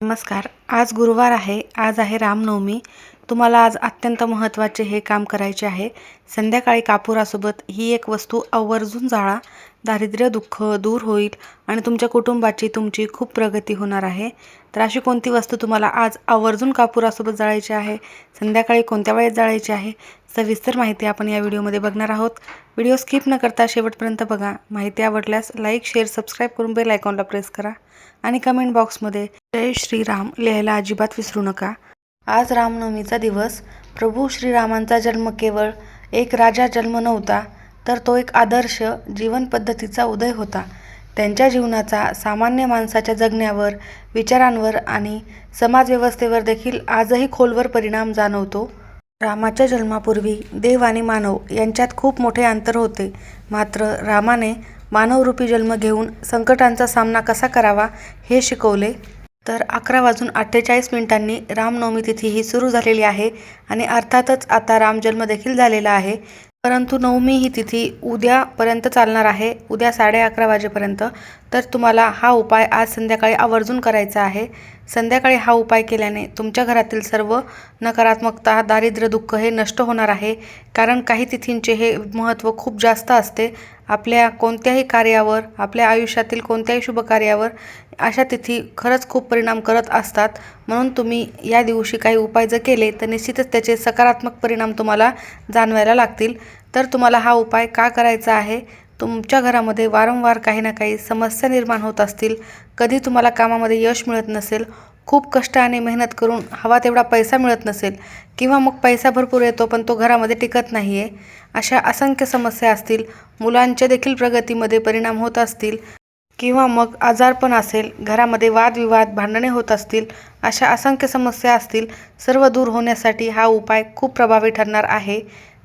नमस्कार. आज गुरुवार आहे. आज आहे रामनवमी. तुम्हाला आज अत्यंत महत्त्वाचे हे काम करायचे आहे. संध्याकाळी कापुरासोबत ही एक वस्तू आवर्जून जाळा. दारिद्र्य, दुःख दूर होईल आणि तुमच्या कुटुंबाची तुमची खूप प्रगती होणार आहे. तर अशी कोणती वस्तू तुम्हाला आज आवर्जून कापुरासोबत जाळायची आहे? संध्याकाळी कोणत्या वेळेत जाळायची आहे? सविस्तर माहिती आपण या व्हिडिओमध्ये बघणार आहोत. व्हिडिओ स्किप न करता शेवटपर्यंत बघा. माहिती आवडल्यास लाईक, शेअर, सबस्क्राईब करून बेल आयकॉनला प्रेस करा आणि कमेंट बॉक्समध्ये जय श्रीराम लिहायला अजिबात विसरू नका. आज रामनवमीचा दिवस. प्रभू श्रीरामांचा जन्म केवळ एक राजा जन्म नव्हता, तर तो एक आदर्श जीवन पद्धतीचा उदय होता. त्यांच्या जीवनाचा सामान्य माणसाच्या जगण्यावर, विचारांवर आणि समाजव्यवस्थेवर देखील आजही खोलवर परिणाम जाणवतो. रामाच्या जन्मापूर्वी देव आणि मानव यांच्यात खूप मोठे अंतर होते. मात्र रामाने मानवरूपी जन्म घेऊन संकटांचा सामना कसा करावा हे शिकवले. तर 11:48 रामनवमी तिथी ही सुरू झालेली आहे आणि अर्थातच आता रामजन्म देखील झालेला आहे. परंतु नवमी ही तिथी उद्यापर्यंत चालणार आहे, उद्या 11:30 वाजेपर्यंत. तर तुम्हाला हा उपाय आज संध्याकाळी आवर्जून करायचा आहे. संध्याकाळी हा उपाय केल्याने तुमच्या घरातील सर्व नकारात्मकता, दारिद्र्य, दुःख हे नष्ट होणार आहे. कारण काही तिथींचे हे महत्त्व खूप जास्त असते. आपल्या कोणत्याही कार्यावर, आपल्या आयुष्यातील कोणत्याही शुभ कार्यावर अशा तिथी खरंच खूप परिणाम करत असतात. म्हणून तुम्ही या दिवशी काही उपाय जर केले तर निश्चितच त्याचे सकारात्मक परिणाम तुम्हाला जाणवायला लागतील. तर तुम्हाला हा उपाय का करायचा आहे? तुमच्या घरामध्ये वारंवार काही ना काही समस्या निर्माण होत असतील, कधी तुम्हाला कामामध्ये यश मिळत नसेल, खूप कष्ट आणि मेहनत करून हवा तेवढा पैसा मिळत नसेल, किंवा मग पैसा भरपूर येतो पण तो घरामध्ये टिकत नाही आहे, अशा असंख्य समस्या असतील, मुलांच्या देखील प्रगतीमध्ये परिणाम होत असतील, किंवा मग आजारपण असेल, घरामध्ये वादविवाद, भांडणे होत असतील, अशा असंख्य समस्या असतील, सर्व दूर होण्यासाठी हा उपाय खूप प्रभावी ठरणार आहे.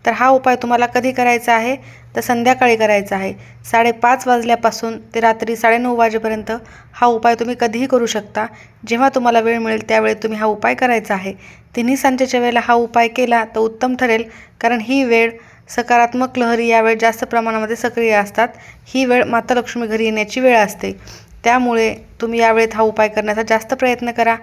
तर हा उपाय तुम्हाला कधी करायचा आहे? तर संध्याकाळी करायचा आहे. 5:30 वाजल्यापासून ते रात्री 9:30 वाजेपर्यंत हा उपाय तुम्ही कधीही करू शकता. जेव्हा तुम्हाला वेळ मिळेल त्यावेळी तुम्ही हा उपाय करायचा आहे. तिन्ही सांजेच्या वेळेला हा उपाय केला तर उत्तम ठरेल, कारण ही वेळ सकारात्मक लहरी यावेळी जास्त प्रमाणामध्ये सक्रिय असतात. ही वेळ माता लक्ष्मी घरी येण्याची वेळ असते. त्यामुळे तुम्ही यावेळेत हा उपाय करण्याचा जास्त प्रयत्न करा.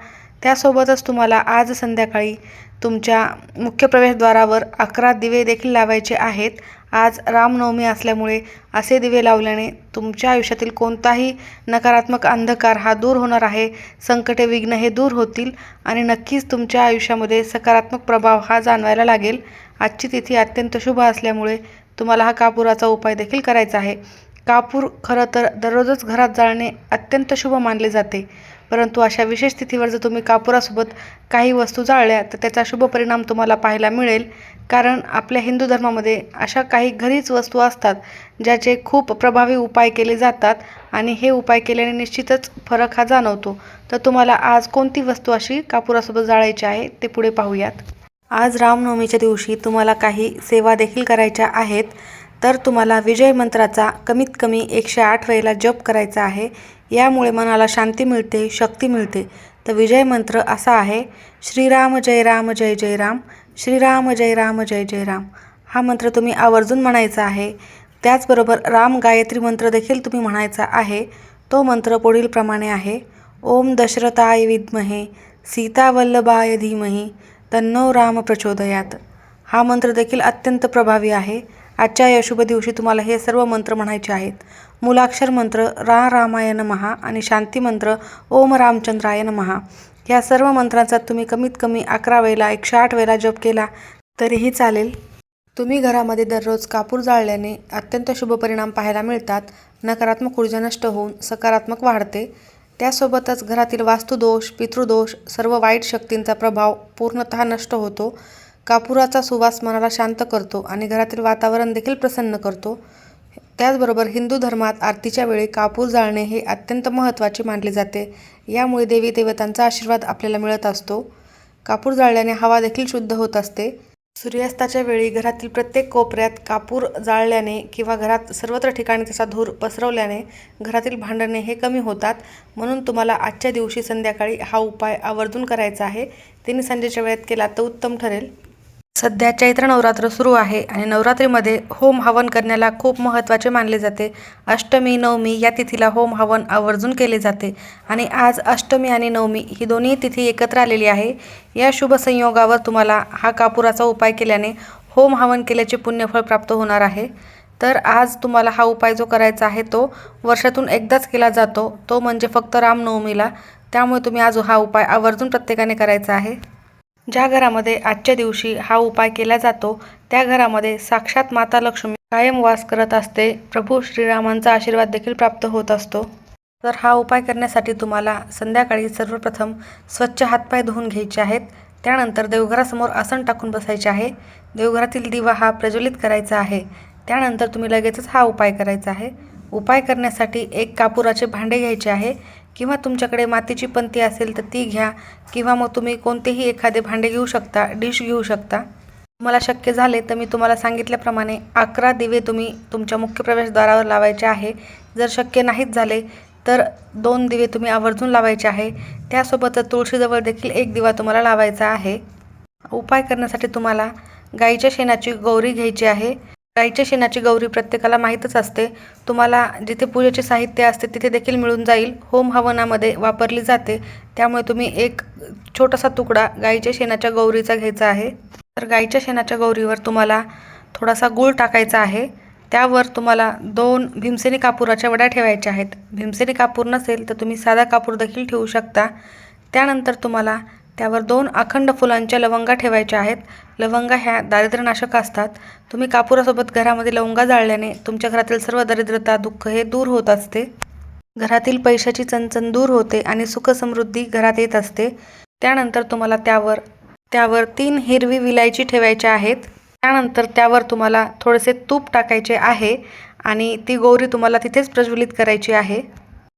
त्यासोबतच तुम्हाला आज संध्याकाळी तुमच्या मुख्य प्रवेशद्वारावर 11 दिवे देखील लावायचे आहेत. आज रामनवमी असल्यामुळे असे दिवे लावल्याने तुमच्या आयुष्यातील कोणताही नकारात्मक अंधकार हा दूर होणार आहे. संकटे, विघ्न हे दूर होतील आणि नक्कीच तुमच्या आयुष्यामध्ये सकारात्मक प्रभाव हा जाणवायला लागेल. आजची तिथी अत्यंत शुभ असल्यामुळे तुम्हाला हा कापुराचा उपाय देखील करायचा आहे. कापूर खरं तर दररोजच घरात जाळणे अत्यंत शुभ मानले जाते, परंतु अशा विशेष तिथीवर जर तुम्ही कापुरासोबत काही वस्तू जाळल्या तर त्याचा शुभ परिणाम तुम्हाला पाहायला मिळेल. कारण आपल्या हिंदू धर्मामध्ये अशा काही घरीच वस्तू असतात ज्याचे खूप प्रभावी उपाय केले जातात आणि हे उपाय केल्याने निश्चितच फरक हा जाणवतो. तर तुम्हाला आज कोणती वस्तू अशी कापुरासोबत जाळायची आहे ते पुढे पाहूयात. आज रामनवमीच्या दिवशी तुम्हाला काही सेवा देखील करायच्या आहेत. तर तुम्हाला विजय मंत्राचा कमीत कमी 108 वेळेला जप करायचा आहे. यामुळे मनाला शांती मिळते, शक्ती मिळते. तर विजय मंत्र असा आहे: श्रीराम जय राम जय जय राम, श्रीराम जय राम जय जय राम. हा मंत्र तुम्ही आवर्जून म्हणायचा आहे. त्याचबरोबर राम गायत्री मंत्र देखील तुम्ही म्हणायचा आहे. तो मंत्र पुढील प्रमाणे आहे: ओम दशरथाय विद्महे सीतावल्लभाय धीमहि तन्नो राम प्रचोदयात. हा मंत्र देखील अत्यंत प्रभावी आहे. आजच्या या शुभ दिवशी तुम्हाला हे सर्व मंत्र म्हणायचे आहेत. मूलाक्षर मंत्र रामाय नमः आणि शांती मंत्र ओम रामचंद्राय नमः. या सर्व मंत्रांचा तुम्ही कमीत कमी 11 वेळेला 108 वेळेला जप केला तरीही चालेल. तुम्ही घरामध्ये दररोज कापूर जाळल्याने अत्यंत शुभ परिणाम पाहायला मिळतात. नकारात्मक ऊर्जा नष्ट होऊन सकारात्मक वाढते. त्यासोबतच घरातील वास्तुदोष, पितृदोष, सर्व वाईट शक्तींचा प्रभाव पूर्णतः नष्ट होतो. कापुराचा सुवास मनाला शांत करतो आणि घरातील वातावरण देखील प्रसन्न करतो. त्याचबरोबर हिंदू धर्मात आरतीच्या वेळी कापूर जाळणे हे अत्यंत महत्त्वाचे मानले जाते. यामुळे देवी देवतांचा आशीर्वाद आपल्याला मिळत असतो. कापूर जाळल्याने हवा देखील शुद्ध होत असते. सूर्यास्ताच्या वेळी घरातील प्रत्येक कोपऱ्यात कापूर जाळल्याने किंवा घरात सर्वत्र ठिकाणी त्याचा धूर पसरवल्याने घरातील भांडणे हे कमी होतात. म्हणून तुम्हाला आजच्या दिवशी संध्याकाळी हा उपाय आवर्जून करायचा आहे. तिन्ही संजेच्या वेळेत केला तर उत्तम ठरेल. सध्या चैत्र नवरात्र सुरू आहे आणि नवरात्रीमध्ये होम हवन करण्याला खूप महत्त्वाचे मानले जाते. अष्टमी, नवमी या तिथीला होम हवन आवर्जून केले जाते आणि आज अष्टमी आणि नवमी ही दोन्ही तिथी एकत्र आलेली आहे. या शुभ संयोगावर तुम्हाला हा कापुराचा उपाय केल्याने होम हवन केल्याचे पुण्यफळ प्राप्त होणार आहे. तर आज तुम्हाला हा उपाय जो करायचा आहे तो वर्षातून एकदाच केला जातो, तो म्हणजे फक्त रामनवमीला. त्यामुळे तुम्ही आज हा उपाय आवर्जून प्रत्येकाने करायचा आहे. ज्या घरामध्ये आजच्या दिवशी हा उपाय केला जातो त्या घरामध्ये साक्षात माता लक्ष्मी कायम वास करत असते. प्रभू श्रीरामांचा आशीर्वाद देखील प्राप्त होत असतो. तर हा उपाय करण्यासाठी तुम्हाला संध्याकाळी सर्वप्रथम स्वच्छ हातपाय धुवून घ्यायचे आहेत. त्यानंतर देवघरासमोर आसन टाकून बसायचे आहे. देवघरातील दिवा हा प्रज्वलित करायचा आहे. त्यानंतर तुम्ही लगेचच हा उपाय करायचा आहे. उपाय करण्यासाठी एक कापुराचे भांडे घ्यायचे आहे किंवा तुमच्याकडे मातीची पंती असेल तर ती घ्या किंवा मग तुम्ही कोणतेही एखादे भांडे घेऊ शकता, डिश घेऊ शकता. तुम्हाला शक्य झाले तर मी तुम्हाला सांगितल्याप्रमाणे 11 दिवे तुम्ही तुमच्या मुख्य प्रवेशद्वारावर लावायचे आहे. जर शक्य नाहीच झाले तर 2 दिवे तुम्ही आवर्जून लावायचे आहे. त्यासोबतच तुळशीजवळ देखील एक दिवा तुम्हाला लावायचा आहे. उपाय करण्यासाठी तुम्हाला गाईच्या शेणाची गौरी घ्यायची आहे. गाईच्या शेणाची गौरी प्रत्येकाला माहीतच असते. तुम्हाला जिथे पूजेचे साहित्य असते तिथे देखील मिळून जाईल. होम हवनामध्ये वापरली जाते. त्यामुळे तुम्ही एक छोटासा तुकडा गाईच्या शेणाच्या गौरीचा घ्यायचा आहे. तर गाईच्या शेणाच्या गौरीवर तुम्हाला थोडासा गूळ टाकायचा आहे. त्यावर तुम्हाला 2 भीमसेनी कापुराच्या वड्या ठेवायच्या आहेत. भीमसेनी कापूर नसेल तर तुम्ही साधा कापूर देखील ठेवू शकता. त्यानंतर तुम्हाला त्यावर 2 अखंड फुलांच्या लवंगा ठेवायच्या आहेत. लवंगा ह्या दारिद्र्यनाशक असतात. तुम्ही कापुरासोबत घरामध्ये लवंगा जाळल्याने तुमच्या घरातील सर्व दरिद्रता, दुःख हे दूर होत असते. घरातील पैशाची चणचण दूर होते आणि सुखसमृद्धी घरात येत असते. त्यानंतर तुम्हाला त्यावर 3 हिरवी विलायची ठेवायच्या आहेत. त्यानंतर त्यावर तुम्हाला थोडेसे तूप टाकायचे आहे आणि ती गौरी तुम्हाला तिथेच प्रज्वलित करायची आहे.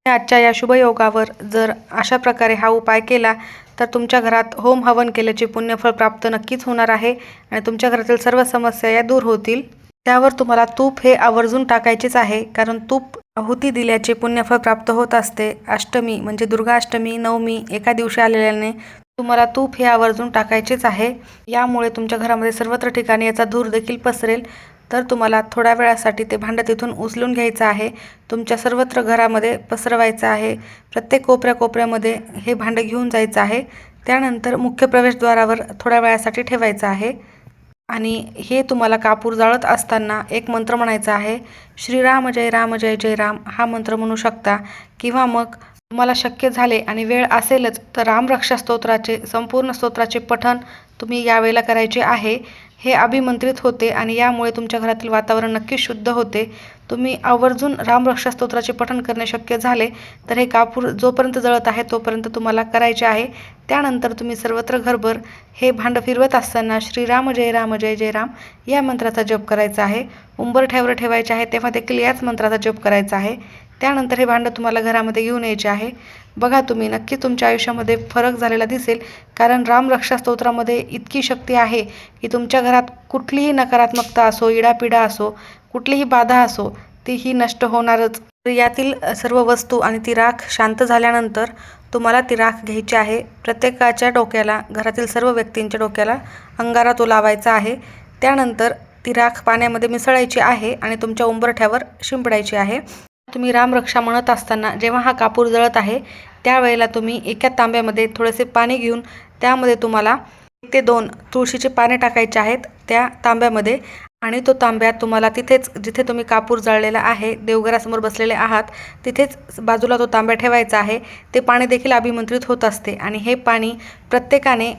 आजच्या या शुभयोगावर जर अशा प्रकारे हा उपाय केला तर तुमच्या घरात होम हवन केल्याचे पुण्यफळ प्राप्त नक्कीच होणार आहे आणि तुमच्या घरातील सर्व समस्या या दूर होतील. त्यावर तुम्हाला तूप हे आवर्जून टाकायचेच आहे, कारण तूप आहुती दिल्याचे पुण्यफळ प्राप्त होत असते. अष्टमी म्हणजे दुर्गा अष्टमी, नवमी एका दिवशी आलेल्याने तुम्हाला तूप हे आवर्जून टाकायचेच आहे. यामुळे तुमच्या घरामध्ये सर्वत्र ठिकाणी याचा धूर देखील पसरेल. तर तुम्हाला थोड्या वेळासाठी ते भांडं तिथून उचलून घ्यायचं आहे. तुमच्या सर्वत्र घरामध्ये पसरवायचं आहे. प्रत्येक कोपऱ्यामध्ये हे भांडं घेऊन जायचं आहे. त्यानंतर मुख्य प्रवेशद्वारावर थोड्या वेळासाठी ठेवायचं आहे आणि हे तुम्हाला कापूर जाळत असताना एक मंत्र म्हणायचा आहे. श्रीराम जय राम जय जय राम हा मंत्र म्हणू शकता किंवा मग तुम्हाला शक्य झाले आणि वेळ असेलच तर रामरक्षा स्तोत्राचे संपूर्ण स्तोत्राचे पठण तुम्ही यावेळेला करायचे आहे. हे अभिमंत्रित होते आणि यामुळे तुमच्या घरातील वातावरण नक्कीच शुद्ध होते. तुम्ही आवर्जून रामरक्षा स्तोत्राचे पठण करणे शक्य झाले तर हे कापूर जोपर्यंत जळत आहे तोपर्यंत तुम्हाला करायचे आहे. त्यानंतर तुम्ही सर्वत्र घरभर हे भांडं फिरवत असताना श्रीराम जय राम जय जय राम या मंत्राचा जप करायचा आहे. उंबरठ्यावर ठेवायचे आहे तेव्हा देखील याच मंत्राचा जप करायचा आहे. त्यानंतर हे भांडं तुम्हाला घरामध्ये घेऊन यायचे आहे. बघा तुम्ही नक्की तुमच्या आयुष्यामध्ये फरक झालेला दिसेल, कारण रामरक्षा स्तोत्रामध्ये इतकी शक्ती आहे की तुमच्या घरात कुठलीही नकारात्मकता असो, इडापिडा असो, कुठलीही बाधा असो तीही नष्ट होणारच. यातील सर्व वस्तू आणि ती राख शांत झाल्यानंतर तुम्हाला ती राख घ्यायची आहे. प्रत्येकाच्या डोक्याला, घरातील सर्व व्यक्तींच्या डोक्याला अंगारा तो लावायचा आहे. त्यानंतर ती राख पाण्यामध्ये मिसळायची आहे आणि तुमच्या उंबरठ्यावर शिंपडायची आहे. तुम्ही रामरक्षा म्हणत असताना जेव्हा हा कापूर जळत आहे त्यावेळेला तुम्ही एका तांब्यामध्ये थोडेसे पाणी घेऊन त्यामध्ये तुम्हाला 1 ते 2 तुळशीचे पाने टाकायचे आहेत त्या तांब्यामध्ये आणि तो तांब्या तुम्हाला तिथेच जिथे तुम्ही कापूर जाळलेला आहे, देवघरासमोर बसलेले आहात तिथेच बाजूला तो तांब्या ठेवायचा आहे. ते पाणी देखील अभिमंत्रित होत असते आणि हे पाणी प्रत्येकाने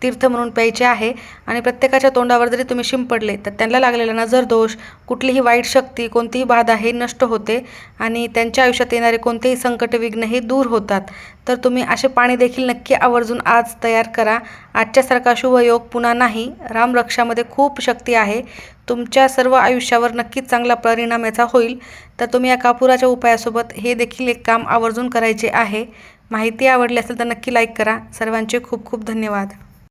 तीर्थ म्हणून प्यायचे आहे आणि प्रत्येकाच्या तोंडावर जरी तुम्ही शिंपडले तर त्यांना लागलेला नजर दोष, कुठलीही वाईट शक्ती, कोणतीही बाधा हे नष्ट होते आणि त्यांच्या आयुष्यात येणारे कोणतेही संकट, विघ्न हे दूर होतात. तर तुम्ही असे पाणी देखील नक्की आवर्जून आज तयार करा. आजच्यासारखा शुभयोग पुन्हा नाही. रामरक्षामध्ये खूप शक्ती आहे. तुमच्या सर्व आयुष्यावर नक्कीच चांगला परिणाम याचा होईल. तर तुम्ही या कापुराच्या उपायासोबत हे देखील एक काम आवर्जून करायचे आहे. माहिती आवडली असेल तर नक्की लाईक करा. सर्वांचे खूप खूप धन्यवाद.